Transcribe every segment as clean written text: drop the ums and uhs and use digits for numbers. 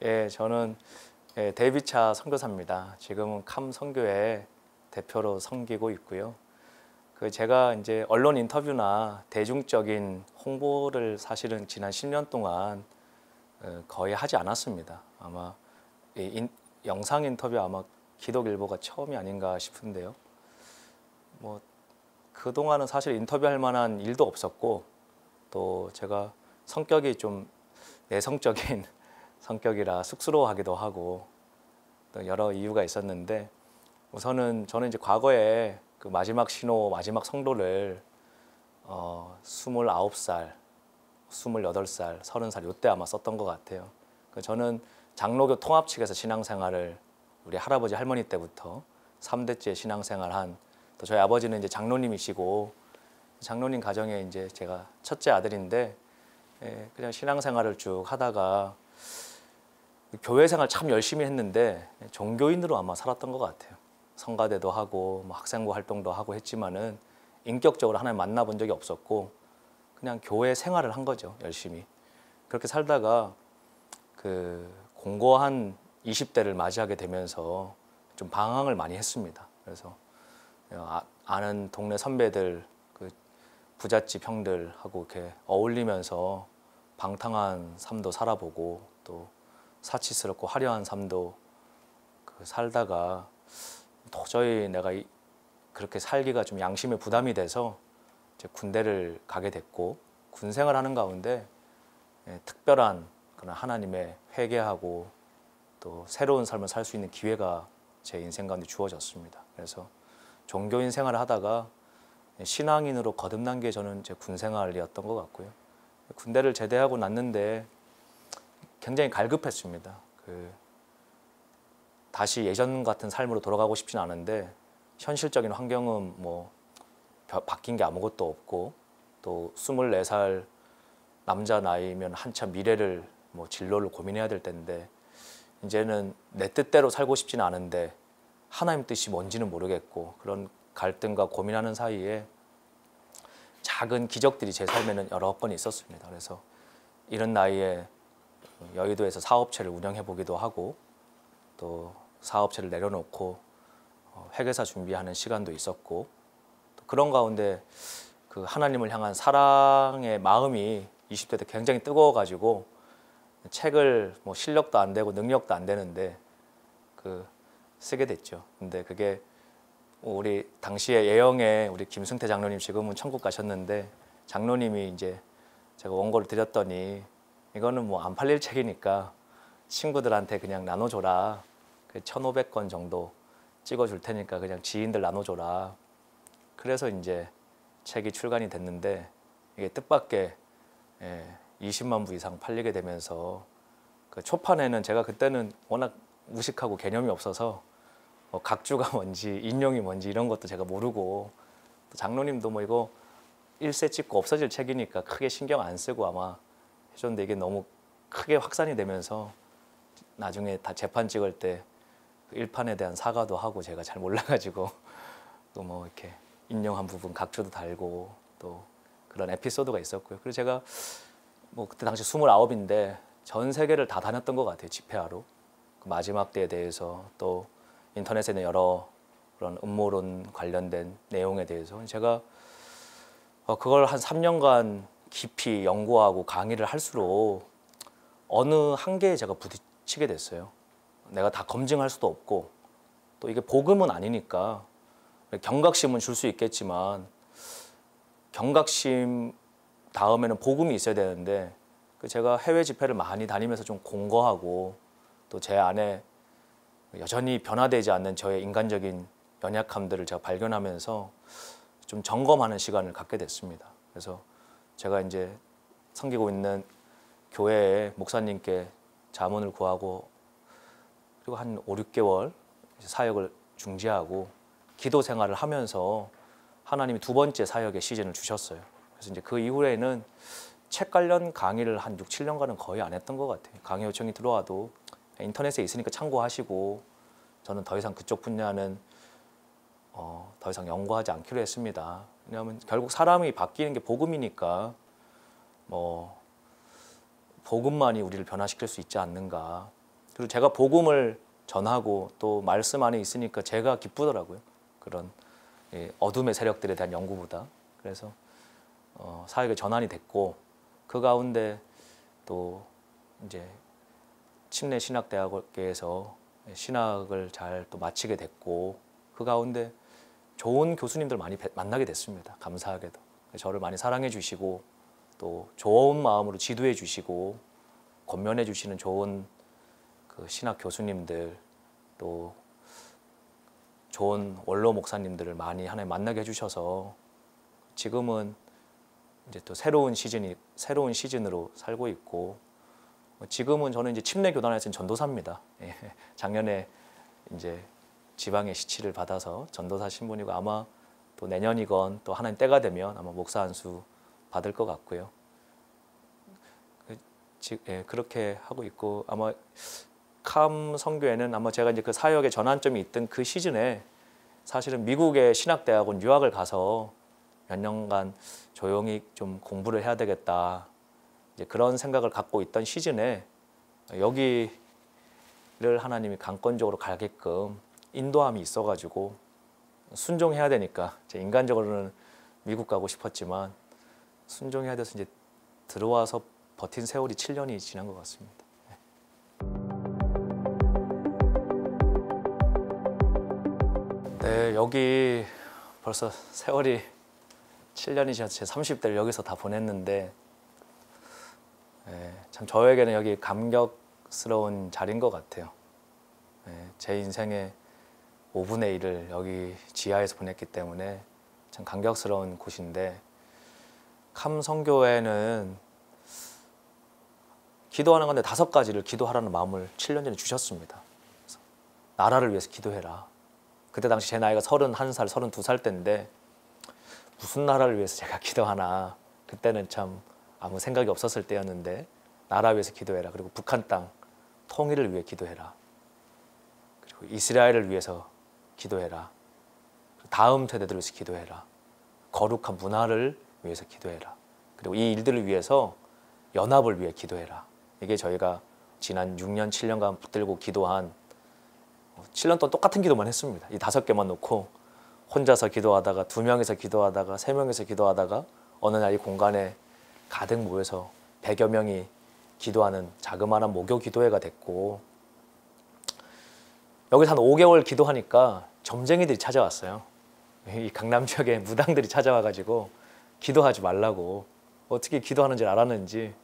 예, 저는 데이비차 선교사입니다. 지금은 캄 선교회 대표로 섬기고 있고요. 제가 이제 언론 인터뷰나 대중적인 홍보를 사실은 지난 10년 동안 거의 하지 않았습니다. 아마 영상 인터뷰 아마 기독일보가 처음이 아닌가 싶은데요. 뭐 그동안은 사실 인터뷰할 만한 일도 없었고, 또 제가 성격이 좀 내성적인 성격이라 쑥스러워하기도 하고, 또 여러 이유가 있었는데, 우선은 저는 이제 과거에 그 마지막 신호, 마지막 성도를 29살, 28살, 30살 이때 아마 썼던 것 같아요. 저는 장로교 통합 측에서 신앙생활을 우리 할아버지 할머니 때부터 3대째 신앙생활한, 또 저희 아버지는 이제 장로님이시고, 장로님 가정에 이제 제가 첫째 아들인데, 그냥 신앙생활을 쭉 하다가 교회 생활 참 열심히 했는데 종교인으로 아마 살았던 것 같아요. 성가대도 하고 뭐 학생부 활동도 하고 했지만은 인격적으로 하나님 만나본 적이 없었고, 그냥 교회 생활을 한 거죠, 열심히. 그렇게 살다가 그 공고한 20대를 맞이하게 되면서 좀 방황을 많이 했습니다. 그래서 아는 동네 선배들, 그 부잣집 형들하고 이렇게 어울리면서 방탕한 삶도 살아보고, 또 사치스럽고 화려한 삶도 살다가 도저히 내가 그렇게 살기가 좀 양심에 부담이 돼서 이제 군대를 가게 됐고, 군 생활하는 가운데 특별한 그런 하나님의 회개하고 또 새로운 삶을 살 수 있는 기회가 제 인생 가운데 주어졌습니다. 그래서 종교인 생활을 하다가 신앙인으로 거듭난 게 저는 제 군 생활이었던 것 같고요. 군대를 제대하고 났는데 굉장히 갈급했습니다. 다시 예전 같은 삶으로 돌아가고 싶진 않은데, 현실적인 환경은 뭐 바뀐 게 아무것도 없고, 또 24살 남자 나이면 한참 미래를 뭐 진로를 고민해야 될 텐데, 이제는 내 뜻대로 살고 싶지는 않은데 하나님 뜻이 뭔지는 모르겠고, 그런 갈등과 고민하는 사이에 작은 기적들이 제 삶에는 여러 번 있었습니다. 그래서 이런 나이에 여의도에서 사업체를 운영해 보기도 하고, 또 사업체를 내려놓고 회계사 준비하는 시간도 있었고, 또 그런 가운데 그 하나님을 향한 사랑의 마음이 20대 때 굉장히 뜨거워가지고 책을 뭐 실력도 안 되고 능력도 안 되는데 쓰게 됐죠. 근데 그게 우리 당시에 예영의 우리 김승태 장로님, 지금은 천국 가셨는데, 장로님이 이제 제가 원고를 드렸더니 이거는 뭐 안 팔릴 책이니까 친구들한테 그냥 나눠줘라. 1,500권 정도 찍어줄 테니까 그냥 지인들 나눠줘라. 그래서 이제 책이 출간이 됐는데, 이게 뜻밖의 20만 부 이상 팔리게 되면서, 그 초판에는 제가 그때는 워낙 무식하고 개념이 없어서 뭐 각주가 뭔지 인용이 뭔지 이런 것도 제가 모르고, 또 장로님도 뭐 이거 일세 찍고 없어질 책이니까 크게 신경 안 쓰고 아마 해줬는데, 이게 너무 크게 확산이 되면서 나중에 다 재판 찍을 때 그 일판에 대한 사과도 하고, 제가 잘 몰라가지고 또 뭐 이렇게 인용한 부분 각주도 달고, 또 그런 에피소드가 있었고요. 그리고 제가 뭐 그때 당시 29인데 전 세계를 다 다녔던 것 같아요, 집회하러. 그 마지막 때에 대해서, 또 인터넷에 있는 여러 그런 음모론 관련된 내용에 대해서 제가 그걸 한 3년간 깊이 연구하고 강의를 할수록 어느 한계에 제가 부딪히게 됐어요. 내가 다 검증할 수도 없고, 또 이게 복음은 아니니까 경각심은 줄 수 있겠지만, 경각심 다음에는 복음이 있어야 되는데, 제가 해외 집회를 많이 다니면서 좀 공고하고, 또 제 안에 여전히 변화되지 않는 저의 인간적인 연약함들을 제가 발견하면서 좀 점검하는 시간을 갖게 됐습니다. 그래서 제가 이제 섬기고 있는 교회의 목사님께 자문을 구하고, 그리고 한 5, 6개월 사역을 중지하고 기도 생활을 하면서 하나님이 두 번째 사역의 시즌을 주셨어요. 그래서 이제 그 이후에는 책 관련 강의를 한 6, 7년간은 거의 안 했던 것 같아요. 강의 요청이 들어와도 인터넷에 있으니까 참고하시고, 저는 더 이상 그쪽 분야는 더 이상 연구하지 않기로 했습니다. 왜냐하면 결국 사람이 바뀌는 게 복음이니까, 뭐 복음만이 우리를 변화시킬 수 있지 않는가. 그리고 제가 복음을 전하고 또 말씀 안에 있으니까 제가 기쁘더라고요. 그런 어둠의 세력들에 대한 연구보다. 그래서 사역의 전환이 됐고, 그 가운데 또 이제 침례 신학대학교에서 신학을 잘 또 마치게 됐고, 그 가운데 좋은 교수님들 많이 만나게 됐습니다. 감사하게도 저를 많이 사랑해 주시고 또 좋은 마음으로 지도해 주시고 권면해 주시는 좋은 그 신학 교수님들, 또 좋은 원로 목사님들을 많이 하나님 만나게 해주셔서 지금은 이제 또 새로운 시즌으로 살고 있고, 지금은 저는 이제 침례 교단에서는 전도사입니다. 예, 작년에 이제 지방의 시치를 받아서 전도사 신분이고, 아마 또 내년이건 또 하나님 때가 되면 아마 목사 안수 받을 것 같고요. 예, 그렇게 하고 있고, 아마 캄 선교회는 아마 제가 이제 그 사역의 전환점이 있던 그 시즌에 사실은 미국의 신학대학원 유학을 가서 몇 년간 조용히 좀 공부를 해야 되겠다, 이제 그런 생각을 갖고 있던 시즌에 여기를 하나님이 강권적으로 가게끔 인도함이 있어가지고 순종해야 되니까, 제 인간적으로는 미국 가고 싶었지만 순종해야 돼서 이제 들어와서 버틴 세월이 7년이 지난 것 같습니다. 네, 여기 벌써 세월이 7년이 지나서 제 30대를 여기서 다 보냈는데, 참 저에게는 여기 감격스러운 자리인 것 같아요. 제 인생의 5분의 1을 여기 지하에서 보냈기 때문에 참 감격스러운 곳인데, 캄 선교회는 기도하는 건데 5가지를 기도하라는 마음을 7년 전에 주셨습니다. 그래서 나라를 위해서 기도해라. 그때 당시 제 나이가 31살, 32살 때인데 무슨 나라를 위해서 제가 기도하나, 그때는 참 아무 생각이 없었을 때였는데, 나라 위해서 기도해라. 그리고 북한 땅 통일을 위해 기도해라. 그리고 이스라엘을 위해서 기도해라. 다음 세대들을 위해서 기도해라. 거룩한 문화를 위해서 기도해라. 그리고 이 일들을 위해서 연합을 위해 기도해라. 이게 저희가 지난 6년, 7년간 붙들고 기도한, 7년 동안 똑같은 기도만 했습니다. 이 5개만 놓고 혼자서 기도하다가 2명이서 기도하다가 3명이서 기도하다가 어느 날 이 공간에 가득 모여서 100여 명이 기도하는 자그마한 모교 기도회가 됐고, 여기서 한 5개월 기도하니까 점쟁이들이 찾아왔어요. 이 강남 지역에 무당들이 찾아와가지고 기도하지 말라고, 어떻게 기도하는지 알았는지.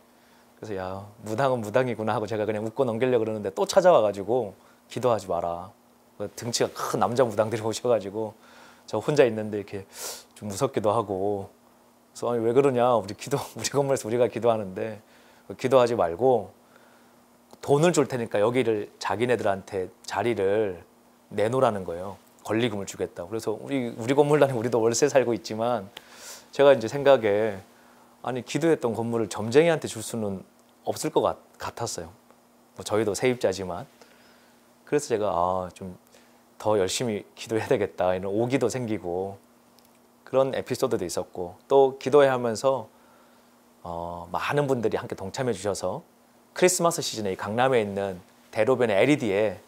그래서 야, 무당은 무당이구나 하고 제가 그냥 웃고 넘기려고 그러는데 또 찾아와가지고 기도하지 마라. 등치가 큰 남자 무당들이 오셔가지고 저 혼자 있는데 이렇게 좀 무섭기도 하고, 그래서 아니 왜 그러냐, 우리 건물에서 우리가 기도하는데 기도하지 말고 돈을 줄 테니까 여기를 자기네들한테 자리를 내놓으라는 거예요. 권리금을 주겠다고. 그래서 우리 건물단에 우리도 월세 살고 있지만, 제가 이제 생각에 아니 기도했던 건물을 점쟁이한테 줄 수는 없을 것 같았어요. 뭐 저희도 세입자지만. 그래서 제가 좀 더 열심히 기도해야 되겠다, 이런 오기도 생기고 그런 에피소드도 있었고, 또 기도회 하면서 많은 분들이 함께 동참해 주셔서 크리스마스 시즌에 이 강남에 있는 대로변의 LED에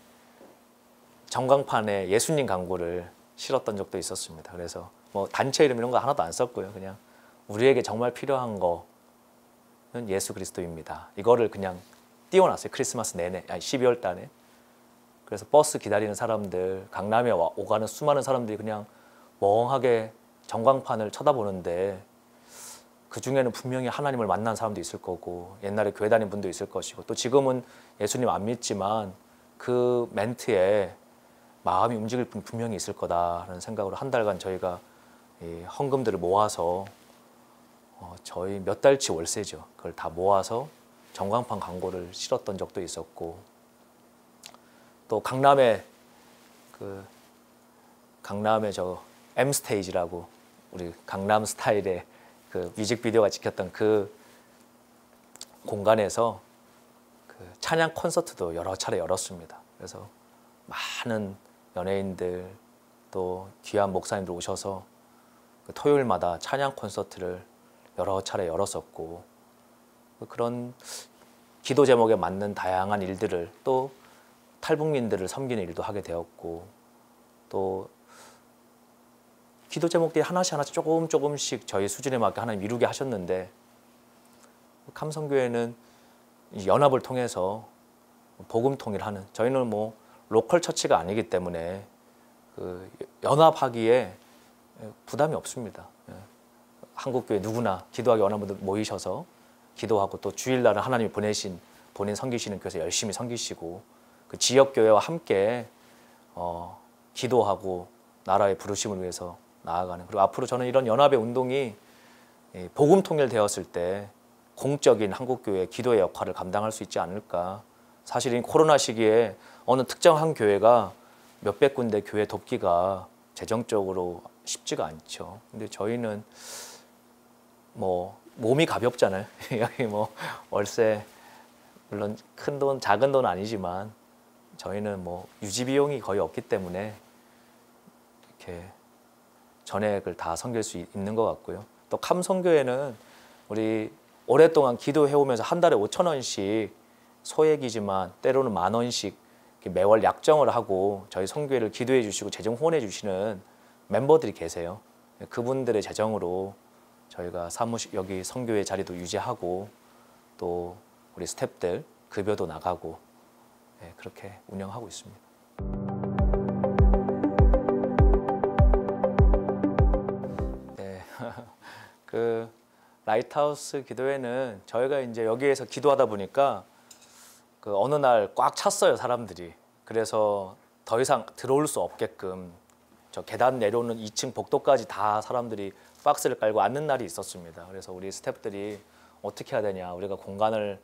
전광판에 예수님 광고를 실었던 적도 있었습니다. 그래서 뭐 단체 이름 이런 거 하나도 안 썼고요. 그냥 우리에게 정말 필요한 거는 예수 그리스도입니다. 이거를 그냥 띄워놨어요. 크리스마스 내내, 12월 달에. 그래서 버스 기다리는 사람들, 강남에 오가는 수많은 사람들이 그냥 멍하게 전광판을 쳐다보는데, 그 중에는 분명히 하나님을 만난 사람도 있을 거고, 옛날에 교회 다닌 분도 있을 것이고, 또 지금은 예수님 안 믿지만 그 멘트에 마음이 움직일 분 분명히 있을 거다라는 생각으로 한 달간 저희가 이 헌금들을 모아서 저희 몇 달치 월세죠. 그걸 다 모아서 전광판 광고를 실었던 적도 있었고, 또 강남에 저 M 스테이지라고 우리 강남 스타일의 그 뮤직비디오가 찍혔던 그 공간에서 그 찬양 콘서트도 여러 차례 열었습니다. 그래서 많은 연예인들 또 귀한 목사님들 오셔서 그 토요일마다 찬양 콘서트를 여러 차례 열었었고, 그런 기도 제목에 맞는 다양한 일들을, 또 탈북민들을 섬기는 일도 하게 되었고 또 기도 제목들이 하나씩 조금씩 저희 수준에 맞게 하나님 이루게 하셨는데 감성교회는 연합을 통해서 복음 통일하는 저희는 뭐 로컬 처치가 아니기 때문에 그 연합하기에 부담이 없습니다. 한국교회 누구나 기도하기 원하는 분들 모이셔서 기도하고 또 주일날은 하나님이 보내신 본인 섬기시는 교회에서 열심히 섬기시고 그 지역교회와 함께 기도하고 나라의 부르심을 위해서 나아가는 그리고 앞으로 저는 이런 연합의 운동이 복음 통일되었을 때 공적인 한국교회의 기도의 역할을 감당할 수 있지 않을까. 사실 이 코로나 시기에 어느 특정한 교회가 몇백 군데 교회 돕기가 재정적으로 쉽지가 않죠. 근데 저희는 뭐 몸이 가볍잖아요. 여기 뭐 월세 물론 큰 돈, 작은 돈은 아니지만 저희는 뭐 유지 비용이 거의 없기 때문에 이렇게 전액을 다 섬길 수 있는 것 같고요. 또 감성교회는 우리 오랫동안 기도해 오면서 한 달에 5,000원씩 소액이지만 때로는 10,000원씩 매월 약정을 하고 저희 성교회를 기도해 주시고 재정 후원해 주시는 멤버들이 계세요. 그분들의 재정으로 저희가 사무실 여기 성교회 자리도 유지하고 또 우리 스태프들 급여도 나가고 그렇게 운영하고 있습니다. 네, 그 라이트하우스 기도회는 저희가 이제 여기에서 기도하다 보니까 그 어느 날 꽉 찼어요 사람들이. 그래서 더 이상 들어올 수 없게끔 저 계단 내려오는 2층 복도까지 다 사람들이 박스를 깔고 앉는 날이 있었습니다. 그래서 우리 스태프들이 어떻게 해야 되냐, 우리가 공간을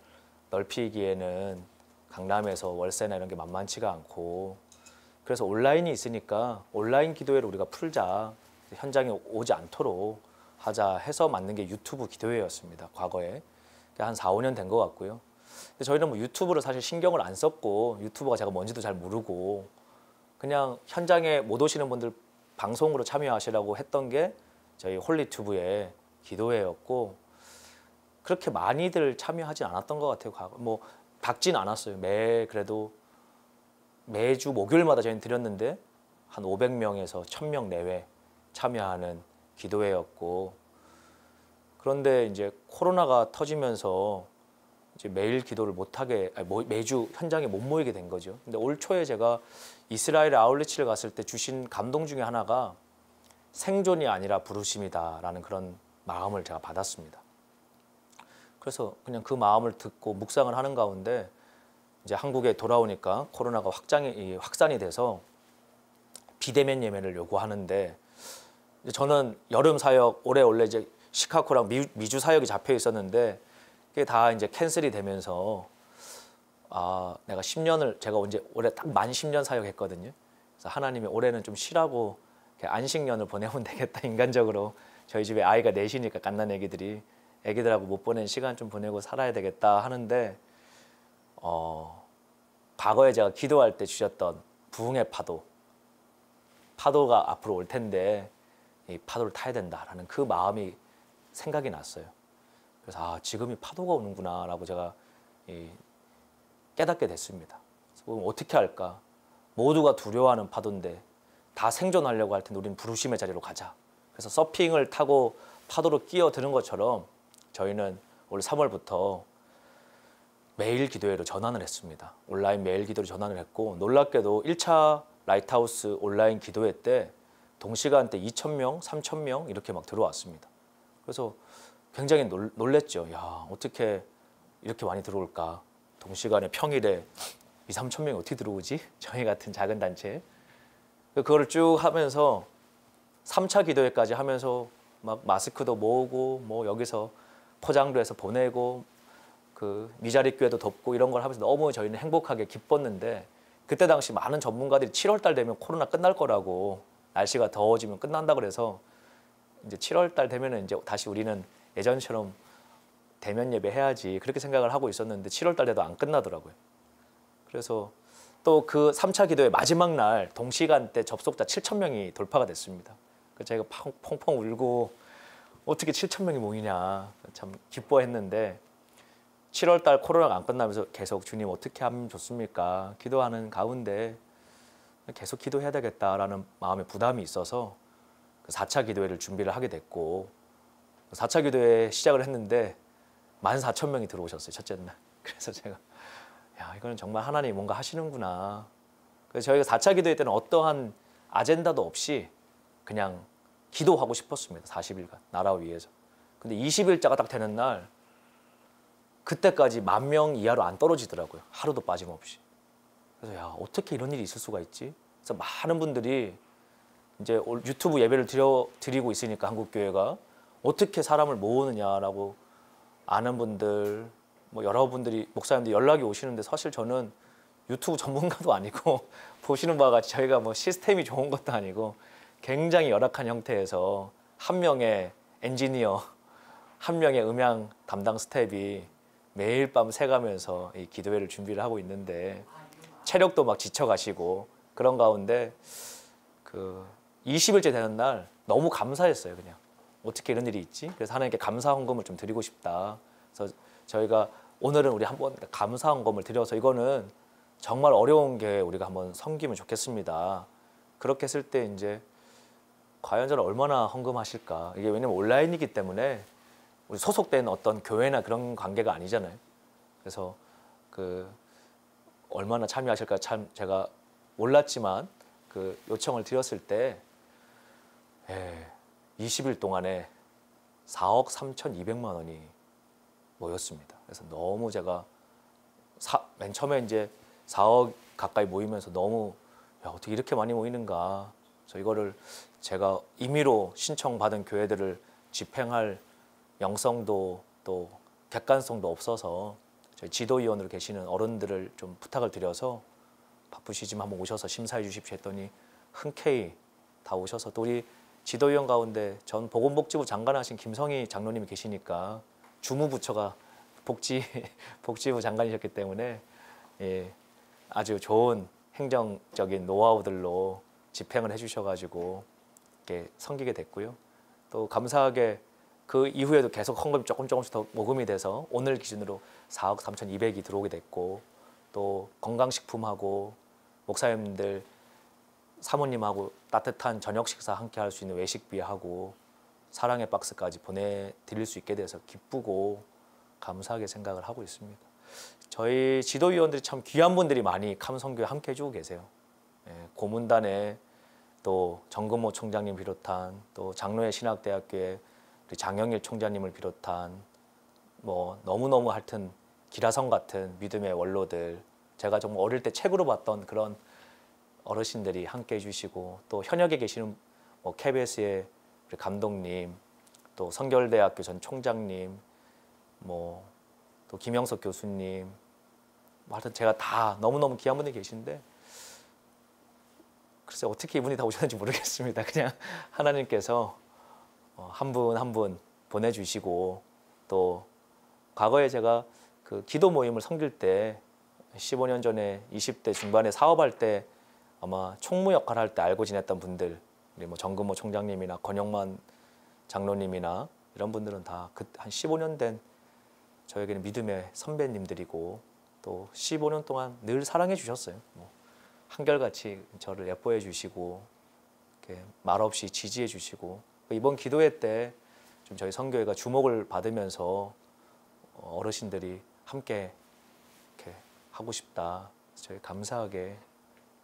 넓히기에는 강남에서 월세나 이런 게 만만치가 않고 그래서 온라인이 있으니까 온라인 기도회를 우리가 풀자, 현장에 오지 않도록 하자 해서 만든 게 유튜브 기도회였습니다. 과거에 한 4, 5년 된 것 같고요. 근데 저희는 뭐 유튜브를 사실 신경을 안 썼고 유튜브가 제가 뭔지도 잘 모르고 그냥 현장에 못 오시는 분들 방송으로 참여하시라고 했던 게 저희 홀리튜브의 기도회였고 그렇게 많이들 참여하지 않았던 것 같아요. 과거 뭐 박진 않았어요. 그래도 매주 목요일마다 저희는 드렸는데 한 500명에서 1,000명 내외 참여하는 기도회였고 그런데 이제 코로나가 터지면서 이제 매일 기도를 못하게 매주 현장에 못 모이게 된 거죠. 근데 올 초에 제가 이스라엘 아울리치를 갔을 때 주신 감동 중에 하나가 생존이 아니라 부르심이다라는 그런 마음을 제가 받았습니다. 그래서 그냥 그 마음을 듣고 묵상을 하는 가운데 이제 한국에 돌아오니까 코로나가 확산이 돼서 비대면 예배를 요구하는데 저는 여름 사역 올해 원래 이제 시카고랑 미주 사역이 잡혀 있었는데 그게 다 이제 캔슬이 되면서 내가 10년을 제가 올해 딱 만 10년 사역했거든요. 그래서 하나님이 올해는 좀 쉬라고 안식년을 보내면 되겠다. 인간적으로 저희 집에 아이가 넷이니까 갓난 애기들하고 못 보낸 시간 좀 보내고 살아야 되겠다 하는데 과거에 제가 기도할 때 주셨던 부흥의 파도가 앞으로 올 텐데 이 파도를 타야 된다라는 그 마음이 생각이 났어요. 그래서 지금이 파도가 오는구나라고 제가 깨닫게 됐습니다. 그럼 어떻게 할까? 모두가 두려워하는 파도인데 다 생존하려고 할 텐데 우리는 부르심의 자리로 가자. 그래서 서핑을 타고 파도로 끼어드는 것처럼 저희는 올 3월부터 매일 기도회로 전환을 했습니다. 온라인 매일 기도로 전환을 했고 놀랍게도 1차 라이트하우스 온라인 기도회 때 동시간대 2,000명, 3,000명 이렇게 막 들어왔습니다. 그래서 굉장히 놀랬죠. 야, 어떻게 이렇게 많이 들어올까? 동시간에 평일에 2, 3,000명이 어떻게 들어오지? 저희 같은 작은 단체. 그거를 쭉 하면서 3차 기도회까지 하면서 막 마스크도 모으고 뭐 여기서 포장도 해서 보내고 그 미자리 교회도 돕고 이런 걸 하면서 너무 저희는 행복하게 기뻤는데 그때 당시 많은 전문가들이 7월 달 되면 코로나 끝날 거라고 날씨가 더워지면 끝난다 그래서 이제 7월 달 되면은 이제 다시 우리는 예전처럼 대면 예배 해야지 그렇게 생각을 하고 있었는데 7월 달 돼도 안 끝나더라고요. 그래서 또 그 3차 기도의 마지막 날 동시간대 접속자 7,000명이 돌파가 됐습니다. 그래서 제가 펑펑 울고 어떻게 7,000명이 모이냐 참 기뻐했는데 7월 달 코로나가 안 끝나면서 계속 주님 어떻게 하면 좋습니까? 기도하는 가운데 계속 기도해야 되겠다라는 마음의 부담이 있어서 4차 기도회를 준비를 하게 됐고 4차 기도회 시작을 했는데 14,000명이 들어오셨어요. 첫째 날. 그래서 제가 야 이거는 정말 하나님이 뭔가 하시는구나. 그래서 저희가 4차 기도회 때는 어떠한 아젠다도 없이 그냥 기도하고 싶었습니다. 40일간 나라 위해서. 근데 20일자가 딱 되는 날 그때까지 10,000명 이하로 안 떨어지더라고요. 하루도 빠짐없이. 그래서 야 어떻게 이런 일이 있을 수가 있지? 그래서 많은 분들이 이제 유튜브 예배를 드리고 있으니까 한국교회가 어떻게 사람을 모으느냐라고 아는 분들, 뭐 여러분들이 목사님들 연락이 오시는데 사실 저는 유튜브 전문가도 아니고 보시는 바와 같이 저희가 뭐 시스템이 좋은 것도 아니고 굉장히 열악한 형태에서 한 명의 엔지니어, 한 명의 음향 담당 스텝이 매일 밤 새가면서 이 기도회를 준비를 하고 있는데 체력도 막 지쳐가시고 그런 가운데 그 20일째 되는 날 너무 감사했어요. 그냥 어떻게 이런 일이 있지? 그래서 하나님께 감사 헌금을 좀 드리고 싶다. 그래서 저희가 오늘은 우리 한번 감사 헌금을 드려서 이거는 정말 어려운 게 우리가 한번 섬기면 좋겠습니다. 그렇게 했을 때 이제 과연 저는 얼마나 헌금하실까? 이게 왜냐면 온라인이기 때문에 우리 소속된 어떤 교회나 그런 관계가 아니잖아요. 그래서 그 얼마나 참여하실까 참 제가 몰랐지만 그 요청을 드렸을 때 20일 동안에 4억 3,200만 원이 모였습니다. 그래서 너무 제가 맨 처음에 이제 4억 가까이 모이면서 너무 야, 어떻게 이렇게 많이 모이는가. 그래서 이거를 제가 임의로 신청받은 교회들을 집행할 영성도 또 객관성도 없어서 저희 지도위원으로 계시는 어른들을 좀 부탁을 드려서 바쁘시지만 한번 오셔서 심사해 주십시오 했더니 흔쾌히 다 오셔서 또 우리 지도위원 가운데 전 보건복지부 장관 하신 김성희 장로님이 계시니까 주무부처가 복지부 장관이셨기 때문에 아주 좋은 행정적인 노하우들로 집행을 해주셔가지고 이렇게 섬기게 됐고요. 또 감사하게 그 이후에도 계속 헌금이 조금씩 더 모금이 돼서 오늘 기준으로 4억 3,200이 들어오게 됐고 또 건강식품하고 목사님들 사모님하고 따뜻한 저녁 식사 함께 할 수 있는 외식비하고 사랑의 박스까지 보내드릴 수 있게 돼서 기쁘고 감사하게 생각을 하고 있습니다. 저희 지도위원들이 참 귀한 분들이 많이 감성교회 함께 해주고 계세요. 고문단에 또 정금호 총장님 비롯한 또 장로회 신학대학교의 우리 장영일 총장님을 비롯한 뭐 너무너무 하여튼 기라성 같은 믿음의 원로들 제가 정말 어릴 때 책으로 봤던 그런 어르신들이 함께 해주시고 또 현역에 계시는 뭐 KBS의 우리 감독님 또 성결대학교 전 총장님 뭐 또 김영석 교수님 뭐 하여튼 제가 다 너무너무 귀한 분들이 계신데 글쎄 어떻게 이분이 다 오셨는지 모르겠습니다. 그냥 하나님께서 한 분 한 분 보내주시고 또 과거에 제가 그 기도 모임을 섬길 때 15년 전에 20대 중반에 사업할 때 아마 총무 역할 할 때 알고 지냈던 분들 우리 뭐 정금호 총장님이나 권영만 장로님이나 이런 분들은 다 그 한 15년 된 저에게는 믿음의 선배님들이고 또 15년 동안 늘 사랑해 주셨어요. 뭐 한결같이 저를 예뻐해 주시고 이렇게 말없이 지지해 주시고 이번 기도회 때 좀 저희 선교회가 주목을 받으면서 어르신들이 함께 이렇게 하고 싶다. 저희 감사하게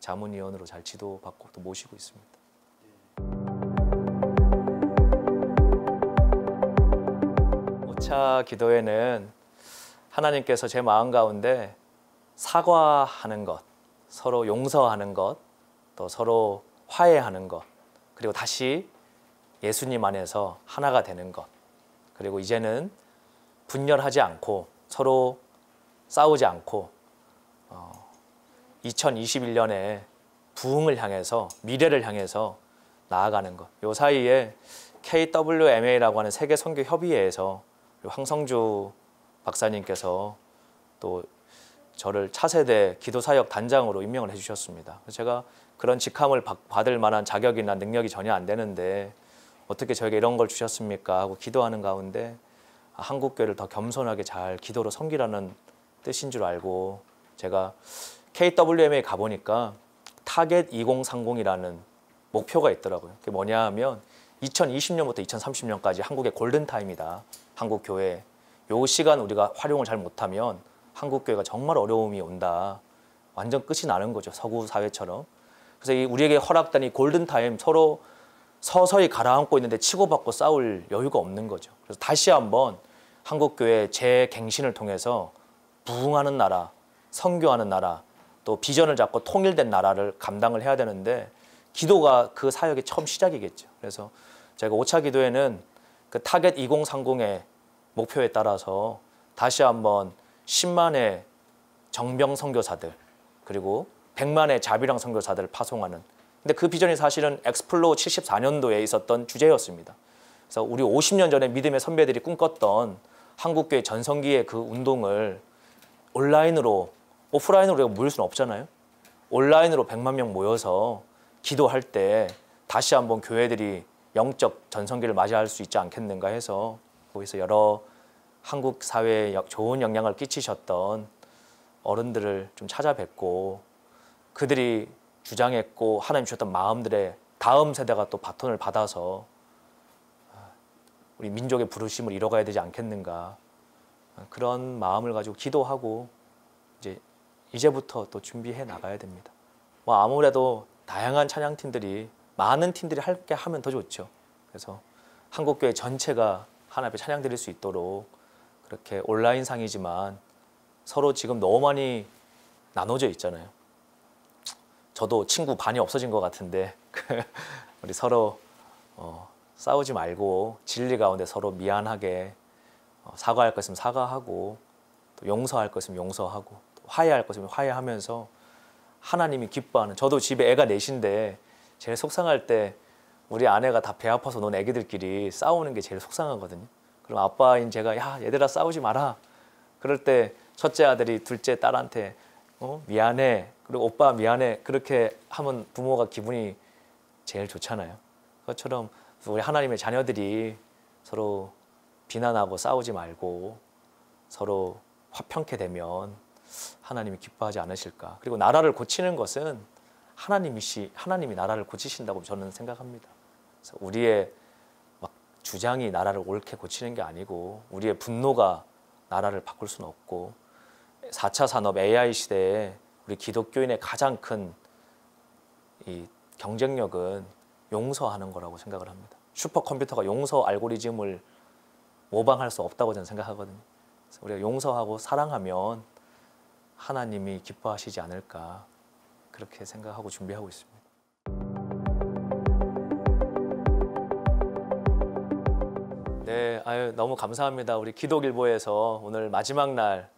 자문위원으로 잘 지도받고 또 모시고 있습니다. 5차 기도회는 하나님께서 제 마음 가운데 사과하는 것, 서로 용서하는 것, 또 서로 화해하는 것, 그리고 다시 예수님 안에서 하나가 되는 것, 그리고 이제는 분열하지 않고 서로 싸우지 않고 2021년에 부흥을 향해서 미래를 향해서 나아가는 것. 요 사이에 KWMA라고 하는 세계 선교 협의회에서 황성주 박사님께서 또 저를 차세대 기도사역 단장으로 임명을 해주셨습니다. 제가 그런 직함을 받을 만한 자격이나 능력이 전혀 안 되는데 어떻게 저에게 이런 걸 주셨습니까? 하고 기도하는 가운데 한국교회를 더 겸손하게 잘 기도로 섬기라는 뜻인 줄 알고 제가 KWM에 가보니까 타겟 2030이라는 목표가 있더라고요. 그게 뭐냐 하면 2020년부터 2030년까지 한국의 골든타임이다. 한국교회. 요 시간 우리가 활용을 잘 못하면 한국교회가 정말 어려움이 온다. 완전 끝이 나는 거죠. 서구 사회처럼. 그래서 우리에게 허락된 이 골든타임 서로 서서히 가라앉고 있는데 치고받고 싸울 여유가 없는 거죠. 그래서 다시 한번 한국교회 재갱신을 통해서 부흥하는 나라, 선교하는 나라, 또 비전을 잡고 통일된 나라를 감당을 해야 되는데 기도가 그 사역의 처음 시작이겠죠. 그래서 제가 5차 기도에는 그 타겟 2030의 목표에 따라서 다시 한번 10만의 정병 선교사들 그리고 100만의 자비랑 선교사들을 파송하는, 근데 그 비전이 사실은 엑스플로 74년도에 있었던 주제였습니다. 그래서 우리 50년 전에 믿음의 선배들이 꿈꿨던 한국교회 전성기의 그 운동을 온라인으로, 오프라인으로 우리가 모일 수는 없잖아요. 온라인으로 100만 명 모여서 기도할 때 다시 한번 교회들이 영적 전성기를 맞이할 수 있지 않겠는가 해서 거기서 여러 한국 사회에 좋은 영향을 끼치셨던 어른들을 좀 찾아뵙고 그들이 주장했고 하나님 주셨던 마음들의 다음 세대가 또 바톤을 받아서 우리 민족의 부르심을 이뤄가야 되지 않겠는가, 그런 마음을 가지고 기도하고 이제부터 또 준비해 나가야 됩니다. 뭐 아무래도 다양한 찬양팀들이 많은 팀들이 함께 하면 더 좋죠. 그래서 한국교회 전체가 하나님 앞에 찬양 드릴 수 있도록 그렇게 온라인상이지만 서로 지금 너무 많이 나눠져 있잖아요. 저도 친구 반이 없어진 것 같은데 우리 서로 싸우지 말고 진리 가운데 서로 미안하게 사과할 것 있으면 사과하고 또 용서할 것 있으면 용서하고 또 화해할 것 있으면 화해하면서 하나님이 기뻐하는, 저도 집에 애가 넷인데 제일 속상할 때 우리 아내가 다 배 아파서 논 애기들끼리 싸우는 게 제일 속상하거든요. 그럼 아빠인 제가 야 얘들아 싸우지 마라. 그럴 때 첫째 아들이 둘째 딸한테 미안해, 그리고 오빠 미안해, 그렇게 하면 부모가 기분이 제일 좋잖아요. 그것처럼 우리 하나님의 자녀들이 서로 비난하고 싸우지 말고 서로 화평케 되면 하나님이 기뻐하지 않으실까. 그리고 나라를 고치는 것은 하나님이 나라를 고치신다고 저는 생각합니다. 그래서 우리의 막 주장이 나라를 옳게 고치는 게 아니고 우리의 분노가 나라를 바꿀 수는 없고 4차 산업 AI 시대에 우리 기독교인의 가장 큰 이 경쟁력은 용서하는 거라고 생각을 합니다. 슈퍼컴퓨터가 용서 알고리즘을 모방할 수 없다고 저는 생각하거든요. 그래서 우리가 용서하고 사랑하면 하나님이 기뻐하시지 않을까, 그렇게 생각하고 준비하고 있습니다. 네, 너무 감사합니다. 우리 기독일보에서 오늘 마지막 날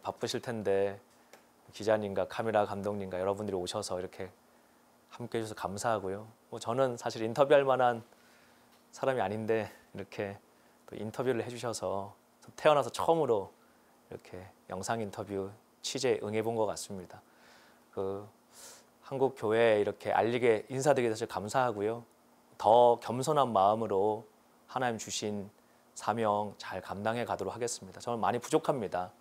바쁘실 텐데 기자님과 카메라 감독님과 여러분들이 오셔서 이렇게 함께 해주셔서 감사하고요. 저는 사실 인터뷰할 만한 사람이 아닌데 이렇게 또 인터뷰를 해주셔서 태어나서 처음으로 이렇게 영상 인터뷰 취재에 응해본 것 같습니다. 한국 교회에 이렇게 알리게 인사드리게 돼서 감사하고요. 더 겸손한 마음으로 하나님 주신 사명 잘 감당해 가도록 하겠습니다. 저는 많이 부족합니다.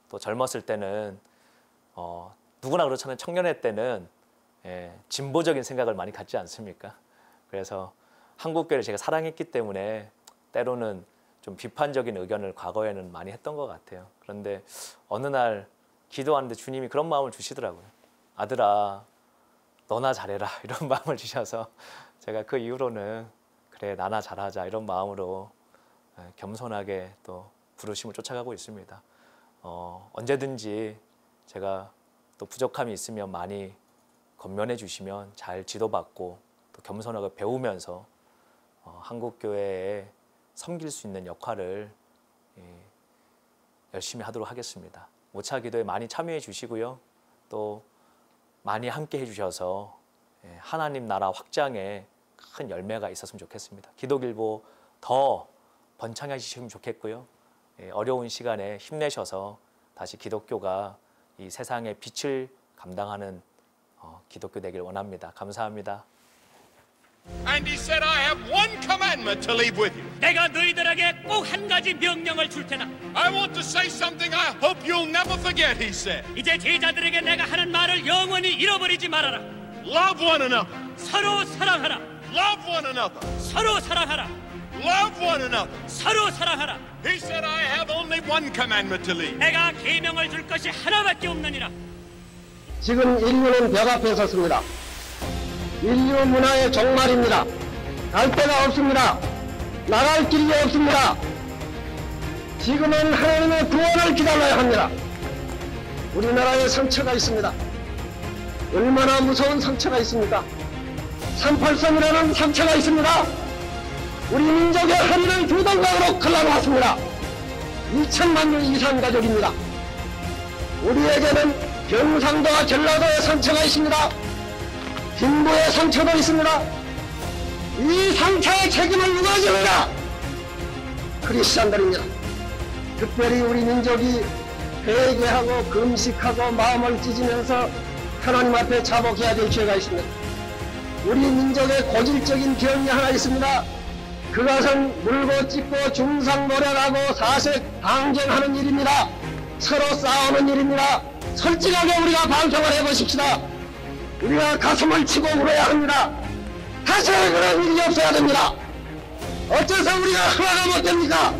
또 젊었을 때는 누구나 그렇잖아요. 청년의 때는 진보적인 생각을 많이 갖지 않습니까? 그래서 한국교회를 제가 사랑했기 때문에 때로는 좀 비판적인 의견을 과거에는 많이 했던 것 같아요. 그런데 어느 날 기도하는데 주님이 그런 마음을 주시더라고요. 아들아, 너나 잘해라, 이런 마음을 주셔서 제가 그 이후로는 그래 나나 잘하자 이런 마음으로 겸손하게 또 부르심을 쫓아가고 있습니다. 언제든지 제가 또 부족함이 있으면 많이 권면해 주시면 잘 지도받고 또 겸손하게 배우면서 한국교회에 섬길 수 있는 역할을 열심히 하도록 하겠습니다. 5차 기도에 많이 참여해 주시고요. 또 많이 함께 해주셔서 하나님 나라 확장에 큰 열매가 있었으면 좋겠습니다. 기독일보 더 번창해지시면 좋겠고요. 어려운 시간에 힘내셔서 다시 기독교가 이 세상의 빛을 감당하는 기독교 되길 원합니다. 감사합니다. And he said, I have one commandment to leave with you. 내가 너희들에게 꼭 한 가지 명령을 줄 테나. I want to say something I hope you'll never forget, he said. 이제 제자들에게 내가 하는 말을 영원히 잃어버리지 말아라. Love one another. 서로 사랑하라. Love one another. 서로 사랑하라. Love one another. 서로 사랑하라. He said, I have only one commandment to leave. 내가 계명을 줄 것이 하나밖에 없느니라. 지금 인류는 벽 앞에 섰습니다. 인류 문화의 종말입니다. 갈 데가 없습니다. 나갈 길이 없습니다. 지금은 하나님의 구원을 기다려야 합니다. 우리나라에 상처가 있습니다. 얼마나 무서운 상처가 있습니까? 383이라는 상처가 있습니다. 우리 민족의 허리를 두 동강으로 갈라놓았습니다. 2천만 명 이상 가족입니다. 우리에게는 경상도와 전라도의 상처가 있습니다. 김부의 상처도 있습니다. 이 상처의 책임을 누가 집니까? 크리스찬들입니다. 특별히 우리 민족이 회개하고 금식하고 마음을 찢으면서 하나님 앞에 자복해야 될 죄가 있습니다. 우리 민족의 고질적인 병이 하나 있습니다. 그것은 물고 찢고 중상모략하고 사색 방정하는 일입니다. 서로 싸우는 일입니다. 솔직하게 우리가 반성을 해보십시다. 우리가 가슴을 치고 울어야 합니다. 다시 그런 일이 없어야 됩니다. 어째서 우리가 하나가 못 됩니까?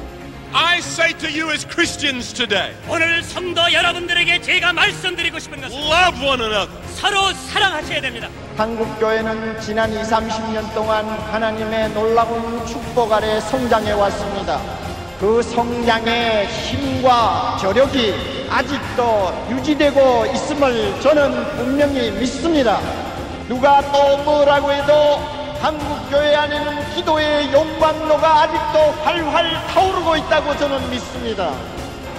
I say to you as Christians today, 오늘 성도 여러분들에게 제가 말씀드리고 싶은 것은 love one another. 서로 사랑하셔야 됩니다. 한국교회는 지난 20, 30년 동안 하나님의 놀라운 축복 아래 성장해 왔습니다. 그 성장의 힘과 저력이 아직도 유지되고 있음을 저는 분명히 믿습니다. 누가 또 뭐라고 해도 한국교회 안에는 기도의 용광로가 아직도 활활 타오르고 있다고 저는 믿습니다.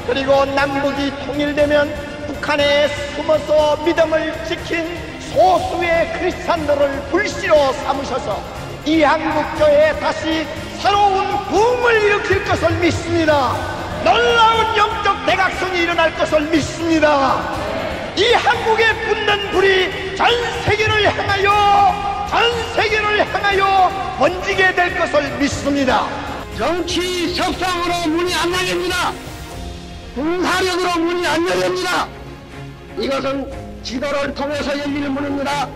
그리고 남북이 통일되면 북한에 숨어서 믿음을 지킨 소수의 크리스찬들을 불씨로 삼으셔서 이 한국교회에 다시 새로운 붐을 일으킬 것을 믿습니다. 놀라운 영적 대각성이 일어날 것을 믿습니다. 이 한국에 붙는 불이 전 세계를 향하여 번지게 될 것을 믿습니다. 정치 협상으로 문이 안 열립니다. 군사력으로 문이 안 열립니다. 이것은 지도를 통해서 열릴 문입니다.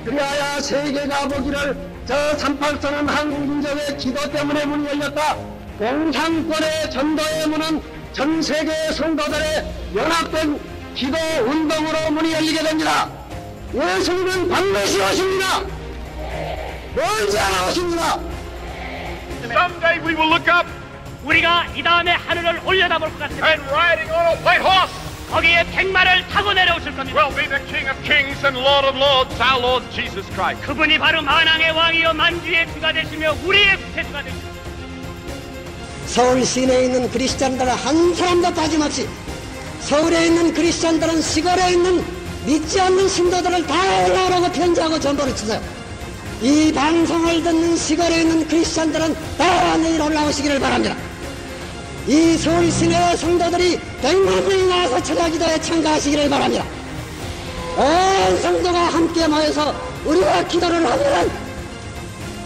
그리하여 세계가 보기를 저 383은 한국 민족의 기도 때문에 문이 열렸다. 공산권의 전도의 문은 전 세계의 성도들의 연합된 기도 운동으로 문이 열리게 됩니다. 예수님은 반드시 오십니다. 멀지 않아 오십니다. Someday we will look up 우리가 이 다음에 하늘을 올려다볼 것 같습니다. and riding on a white horse 거기에 백마를 타고 내려오실 겁니다. will be the King of Kings and Lord of Lords, our Lord Jesus Christ. 그분이 바로 만왕의 왕이요 만주의 주가 되시며 우리의 구세주가 되십니다. 서울 시내에 있는 크리스찬들은 한 사람도 빠짐없이 서울에 있는 크리스찬들은 시골에 있는 믿지 않는 신도들을 다 올라오라고 편지하고 전보를 주세요. 이 방송을 듣는 시골에 있는 크리스찬들은 다 내일 올라오시기를 바랍니다. 이 서울 시내 성도들이 100만 명이 나와서 철야기도에 참가하시기를 바랍니다. 온 성도가 함께 모여서 우리가 기도를 하면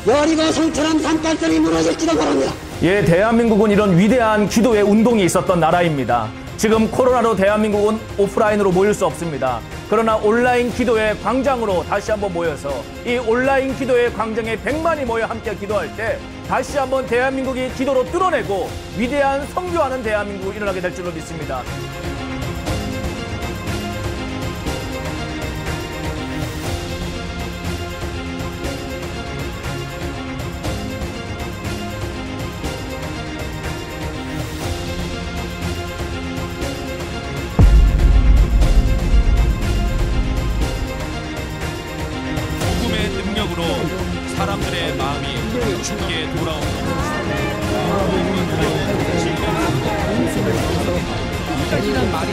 여리고 성처럼 산발들이 무너질지도 모릅니다. 예, 대한민국은 이런 위대한 기도의 운동이 있었던 나라입니다. 지금 코로나로 대한민국은 오프라인으로 모일 수 없습니다. 그러나 온라인 기도의 광장으로 다시 한번 모여서 이 온라인 기도의 광장에 100만이 모여 함께 기도할 때 다시 한번 대한민국이 기도로 뚫어내고 위대한 선교하는 대한민국이 일어나게 될 줄로 믿습니다. 복음의 능력으로 사람들의 마음이 주께 돌아오는 이란 말이